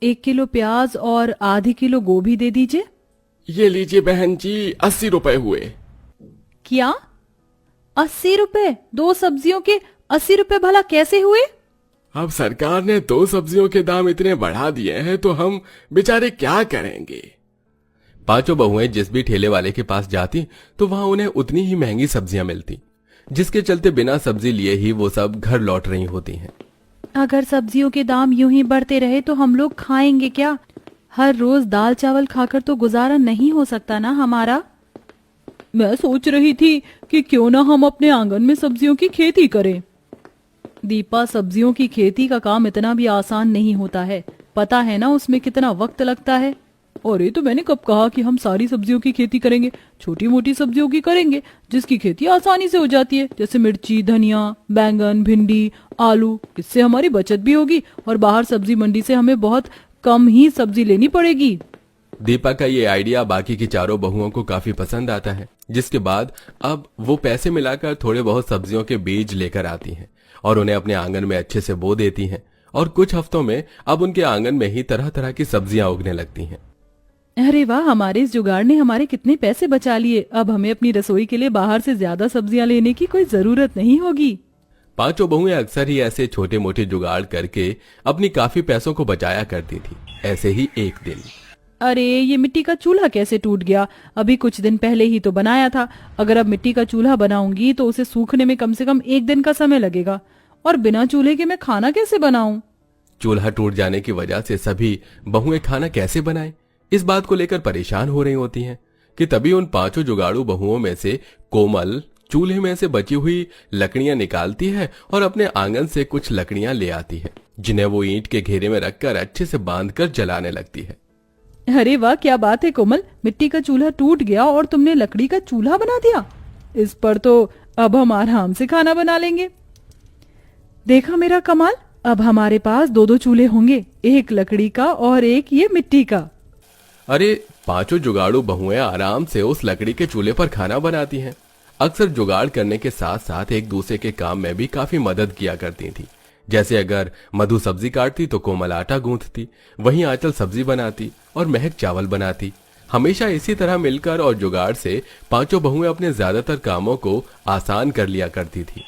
1 kilo प्याज और आधी किलो गोभी दे दीजिए। ये लीजिए बहन जी, 80 रुपए हुए। क्या 80 रुपए? 2 सब्जियों के 80 रुपए भला कैसे हुए? अब सरकार ने 2 सब्जियों के दाम इतने बढ़ा दिए हैं तो हम बेचारे क्या करेंगे। पांचों बहुएं जिस भी ठेले वाले के पास जाती तो वहां उन्हें उतनी ही महंगी सब्जियां मिलती, जिसके चलते बिना सब्जी लिए ही वो सब घर लौट रही होती हैं। अगर सब्जियों के दाम यूं ही बढ़ते रहे तो हम लोग खाएंगे क्या? हर रोज दाल चावल खाकर तो गुजारा नहीं हो सकता ना हमारा। मैं सोच रही थी कि क्यों ना हम अपने आंगन में सब्जियों की खेती करें। दीपा, सब्जियों की खेती का काम इतना भी आसान नहीं होता है, पता है ना उसमें कितना वक्त लगता है। और ये तो मैंने कब कहा कि हम सारी सब्जियों की खेती करेंगे, छोटी मोटी सब्जियों की करेंगे जिसकी खेती आसानी से हो जाती है, जैसे मिर्ची, धनिया, बैंगन, भिंडी, आलू। इससे हमारी बचत भी होगी और बाहर सब्जी मंडी से हमें बहुत कम ही सब्जी लेनी पड़ेगी। दीपा का ये आइडिया बाकी की चारों बहुओं को काफी पसंद आता है, जिसके बाद अब वो पैसे मिलाकर थोड़े बहुत सब्जियों के बीज लेकर आती हैं और उन्हें अपने आंगन में अच्छे से बो देती हैं। और कुछ हफ्तों में अब उनके आंगन में ही तरह तरह की सब्जियां उगने लगती हैं। अरे वाह, हमारे इस जुगाड़ ने हमारे कितने पैसे बचा लिए। अब हमें अपनी रसोई के लिए बाहर से ज्यादा सब्जियां लेने की कोई जरूरत नहीं होगी। पांचों बहुएं अक्सर ही ऐसे छोटे मोटे जुगाड़ करके अपनी काफी पैसों को बचाया करती थी। ऐसे ही एक दिन, अरे ये मिट्टी का चूल्हा कैसे टूट गया? अभी कुछ दिन पहले ही तो बनाया था। अगर अब मिट्टी का चूल्हा बनाऊंगी तो उसे सूखने में कम से कम 1 दिन का समय लगेगा, और बिना चूल्हे के मैं खाना कैसे बनाऊं? चूल्हा टूट जाने की वजह से सभी बहुएं खाना कैसे बनाएं, इस बात को लेकर परेशान हो रही होती हैं कि तभी उन पांचों जुगाड़ू बहुओं में से कोमल चूल्हे में से बची हुई लकड़ियां निकालती है और अपने आंगन से कुछ लकड़ियां ले आती है, जिन्हें वो ईंट के घेरे में रखकर अच्छे से बांधकर जलाने लगती है। अरे वाह, क्या बात है कोमल, मिट्टी का चूल्हा टूट गया और तुमने लकड़ी का चूल्हा बना दिया। इस पर तो अब हम आराम से खाना बना लेंगे। देखा मेरा कमाल, अब हमारे पास 2-2 चूल्हे होंगे, एक लकड़ी का और एक ये मिट्टी का। अरे पांचों जुगाड़ू बहुएं आराम से उस लकड़ी के चूल्हे पर खाना बनाती हैं। अक्सर जुगाड़ करने के साथ साथ एक दूसरे के काम में भी काफी मदद किया करती थी। जैसे अगर मधु सब्जी काटती तो कोमल आटा गूंथती, वहीं आंचल सब्जी बनाती और महक चावल बनाती। हमेशा इसी तरह मिलकर और जुगाड़ से पांचों बहुएं अपने ज्यादातर कामों को आसान कर लिया करती थी।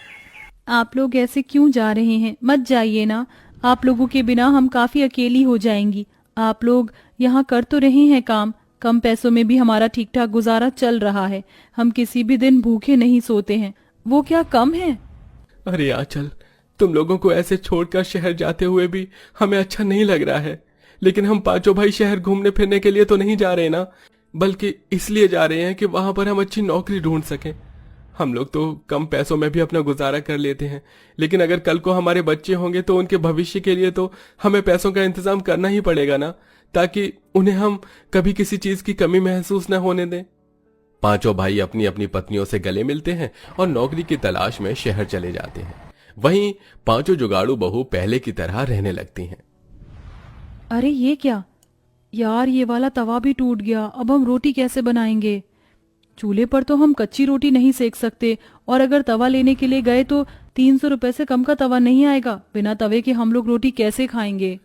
आप लोग ऐसे क्यों जा रहे हैं? मत जाइए ना, आप लोगों के बिना हम काफी अकेली हो जाएंगी। आप लोग यहाँ कर तो रहे हैं काम, कम पैसों में भी हमारा ठीक ठाक गुजारा चल रहा है। हम किसी भी दिन भूखे नहीं सोते हैं, वो क्या कम है? अरे आंचल, तुम लोगों को ऐसे छोड़कर शहर जाते हुए भी हमें अच्छा नहीं लग रहा है, लेकिन हम पांचों भाई शहर घूमने फिरने के लिए तो नहीं जा रहे ना, बल्कि इसलिए जा रहे हैं कि वहां पर हम अच्छी नौकरी ढूंढ सकें। हम लोग तो कम पैसों में भी अपना गुजारा कर लेते हैं, लेकिन अगर कल को हमारे बच्चे होंगे तो उनके भविष्य के लिए तो हमें पैसों का इंतजाम करना ही पड़ेगा ना, ताकि उन्हें हम कभी किसी चीज की कमी महसूस न होने दें। पांचों भाई अपनी अपनी पत्नियों से गले मिलते हैं और नौकरी की तलाश में शहर चले जाते हैं। वहीं पांचों जुगाड़ू बहू पहले की तरह रहने लगती हैं। अरे ये क्या यार, ये वाला तवा भी टूट गया, अब हम रोटी कैसे बनाएंगे? चूल्हे पर तो हम कच्ची रोटी नहीं सेक सकते, और अगर तवा लेने के लिए गए तो 300 रुपए से कम का तवा नहीं आएगा। बिना तवे के हम लोग रोटी कैसे खाएंगे?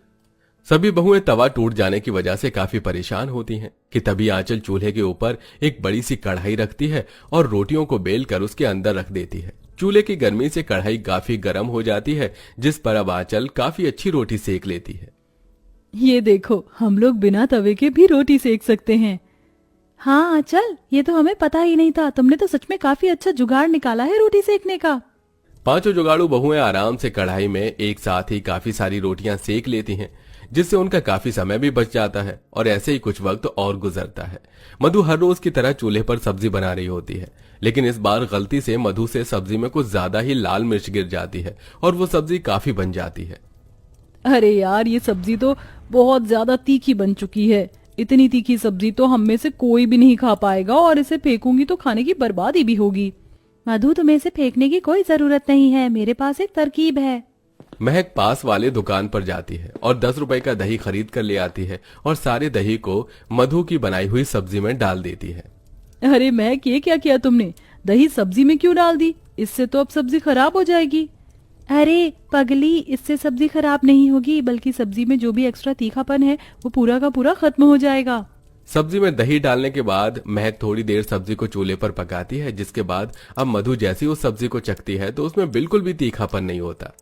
सभी बहुएं तवा टूट जाने की वजह से काफी परेशान होती हैं कि तभी आंचल चूल्हे के ऊपर एक बड़ी सी कढ़ाई रखती है और रोटियों को बेल कर उसके अंदर रख देती है। चूल्हे की गर्मी से कढ़ाई काफी गर्म हो जाती है, जिस पर अब आंचल काफी अच्छी रोटी सेक लेती है। ये देखो, हम लोग बिना तवे के भी रोटी सेक सकते हैं। हाँ आंचल, ये तो हमें पता ही नहीं था। तुमने तो सच में काफी अच्छा जुगाड़ निकाला है रोटी सेकने का। पांचों जुगाड़ू बहुएं आराम से कढ़ाई में एक साथ ही काफी सारी रोटियां सेक लेती हैं, जिससे उनका काफी समय भी बच जाता है और ऐसे ही कुछ वक्त और गुजरता है। मधु हर रोज की तरह चूल्हे पर सब्जी बना रही होती है, लेकिन इस बार गलती से मधु से सब्जी में कुछ ज्यादा ही लाल मिर्च गिर जाती है और वो सब्जी काफी बन जाती है। अरे यार, ये सब्जी तो बहुत ज्यादा तीखी बन चुकी है। इतनी तीखी सब्जी तो हम में से कोई भी नहीं खा पाएगा, और इसे फेंकूंगी तो खाने की बर्बादी भी होगी। मधु, तुम्हें इसे फेंकने की कोई जरूरत नहीं है, मेरे पास एक तरकीब है। महक पास वाले दुकान पर जाती है और 10 रुपए का दही खरीद कर ले आती है और सारे दही को मधु की बनाई हुई सब्जी में डाल देती है। अरे महक, ये क्या किया तुमने? दही सब्जी में क्यों डाल दी? इससे तो अब सब्जी खराब हो जाएगी। अरे पगली, इससे सब्जी खराब नहीं होगी, बल्कि सब्जी में जो भी एक्स्ट्रा तीखापन है वो पूरा का पूरा खत्म हो जाएगा। सब्जी में दही डालने के बाद महक थोड़ी देर सब्जी को चूल्हे पर पकाती है, जिसके बाद अब मधु जैसी उस सब्जी को चखती है तो उसमें बिल्कुल भी तीखापन नहीं होता।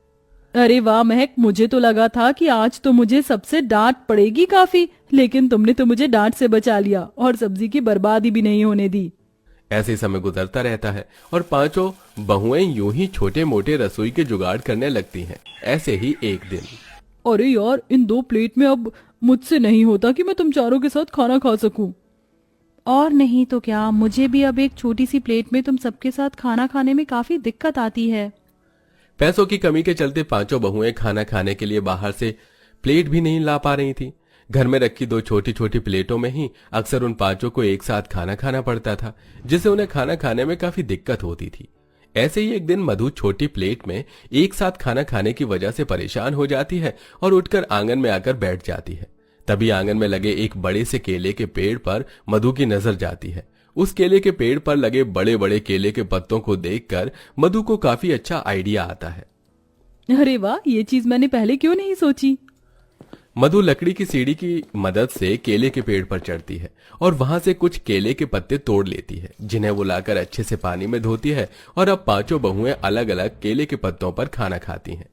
अरे वाह महक, मुझे तो लगा था कि आज तो मुझे सबसे डांट पड़ेगी काफी, लेकिन तुमने तो मुझे डांट से बचा लिया और सब्जी की बर्बादी भी नहीं होने दी। ऐसे ही समय गुजरता रहता है और पांचों बहुएं यूं ही छोटे मोटे रसोई के जुगाड़ करने लगती हैं। ऐसे ही एक दिन, अरे यार, इन 2 प्लेट में अब मुझसे नहीं होता कि मैं तुम चारों के साथ खाना खा सकूं। और नहीं तो क्या, मुझे भी अब एक छोटी सी प्लेट में तुम सबके साथ खाना खाने में काफी दिक्कत आती है। पैसों की कमी के चलते पांचों बहुएं खाना खाने के लिए बाहर से प्लेट भी नहीं ला पा रही थी। घर में रखी 2 छोटी छोटी प्लेटों में ही अक्सर उन पांचों को एक साथ खाना खाना पड़ता था, जिससे उन्हें खाना खाने में काफी दिक्कत होती थी। ऐसे ही एक दिन मधु छोटी प्लेट में एक साथ खाना खाने की वजह से परेशान हो जाती है और उठकर आंगन में आकर बैठ जाती है। तभी आंगन में लगे एक बड़े से केले के पेड़ पर मधु की नजर जाती है। उस केले के पेड़ पर लगे बड़े बड़े केले के पत्तों को देखकर मधु को काफी अच्छा आइडिया आता है। अरे वाह, ये चीज मैंने पहले क्यों नहीं सोची। मधु लकड़ी की सीढ़ी की मदद से केले के पेड़ पर चढ़ती है और वहां से कुछ केले के पत्ते तोड़ लेती है, जिन्हें वो लाकर अच्छे से पानी में धोती है। और अब पांचों बहुएं अलग अलग केले के पत्तों पर खाना खाती हैं।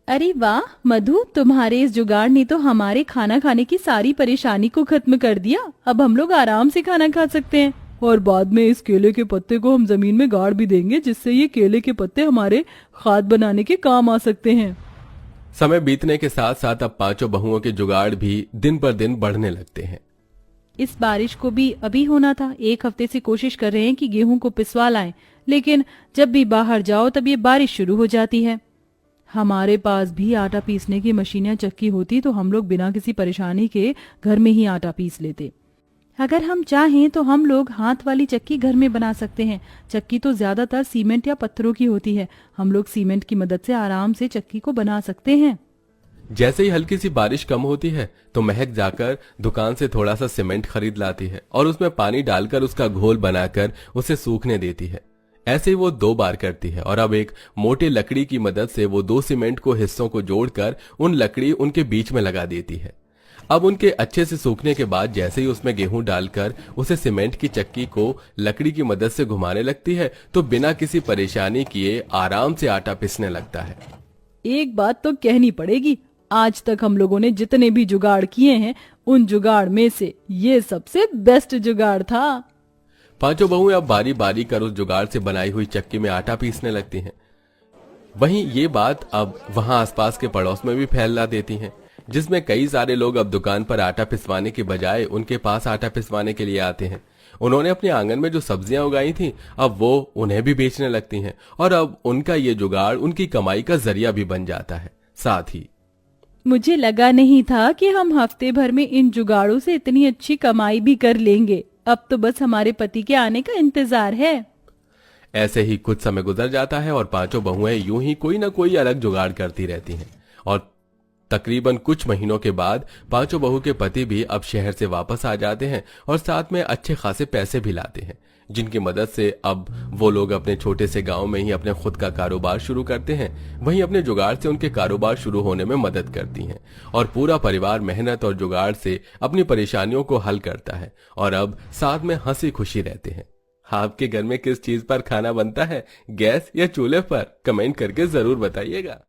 अरे वाह मधु, तुम्हारे इस जुगाड़ ने तो हमारे खाना खाने की सारी परेशानी को खत्म कर दिया। अब हम लोग आराम से खाना खा सकते हैं और बाद में इस केले के पत्ते को हम जमीन में गाड़ भी देंगे, जिससे ये केले के पत्ते हमारे खाद बनाने के काम आ सकते हैं। समय बीतने के साथ साथ अब पांचों बहुओं के जुगाड़ भी दिन पर दिन बढ़ने लगते हैं। इस बारिश को भी अभी होना था। 1 हफ्ते से कोशिश कर रहे हैं कि गेहूं को पिसवा लाएं, लेकिन जब भी बाहर जाओ तब ये बारिश शुरू हो जाती है। हमारे पास भी आटा पीसने की मशीन या चक्की होती तो हम लोग बिना किसी परेशानी के घर में ही आटा पीस लेते। अगर हम चाहें तो हम लोग हाथ वाली चक्की घर में बना सकते हैं। चक्की तो ज्यादातर सीमेंट या पत्थरों की होती है। हम लोग सीमेंट की मदद से आराम से चक्की को बना सकते हैं। जैसे ही हल्की सी बारिश कम होती है तो महक जाकर दुकान से थोड़ा सा सीमेंट खरीद लाती है और उसमें पानी डालकर उसका घोल बनाकर उसे सूखने देती है। ऐसे ही वो 2 बार करती है और अब एक मोटे लकड़ी की मदद से वो 2 सीमेंट को हिस्सों को जोड़कर उन लकड़ी उनके बीच में लगा देती है। अब उनके अच्छे से सूखने के बाद जैसे ही उसमें गेहूं डालकर उसे सीमेंट की चक्की को लकड़ी की मदद से घुमाने लगती है तो बिना किसी परेशानी किए आराम से आटा पिसने लगता है। एक बात तो कहनी पड़ेगी, आज तक हम लोगों ने जितने भी जुगाड़ किए हैं उन जुगाड़ में से ये सबसे बेस्ट जुगाड़ था। पांचों बहुएं अब बारी बारी कर उस जुगाड़ से बनाई हुई चक्की में आटा पीसने लगती हैं। वहीं ये बात अब वहां आसपास के पड़ोस में भी फैला देती हैं, जिसमें कई सारे लोग अब दुकान पर आटा पिसवाने के बजाय उनके पास आटा पिसवाने के लिए आते हैं। उन्होंने अपने आंगन में जो सब्जियां उगाई थी अब वो उन्हें भी बेचने लगती हैं और अब उनका ये जुगाड़ उनकी कमाई का जरिया भी बन जाता है। साथ ही मुझे लगा नहीं था कि हम हफ्ते भर में इन जुगाड़ों से इतनी अच्छी कमाई भी कर लेंगे। अब तो बस हमारे पति के आने का इंतजार है। ऐसे ही कुछ समय गुजर जाता है और पांचों बहुएं यूं ही कोई ना कोई अलग जुगाड़ करती रहती हैं और तकरीबन कुछ महीनों के बाद पांचों बहू के पति भी अब शहर से वापस आ जाते हैं और साथ में अच्छे खासे पैसे भी लाते हैं, जिनकी मदद से अब वो लोग अपने छोटे से गांव में ही अपने खुद का कारोबार शुरू करते हैं। वहीं अपने जुगाड़ से उनके कारोबार शुरू होने में मदद करती हैं और पूरा परिवार मेहनत और जुगाड़ से अपनी परेशानियों को हल करता है और अब साथ में हंसी खुशी रहते हैं। आपके घर में किस चीज पर खाना बनता है, गैस या चूल्हे पर? कमेंट करके जरूर बताइएगा।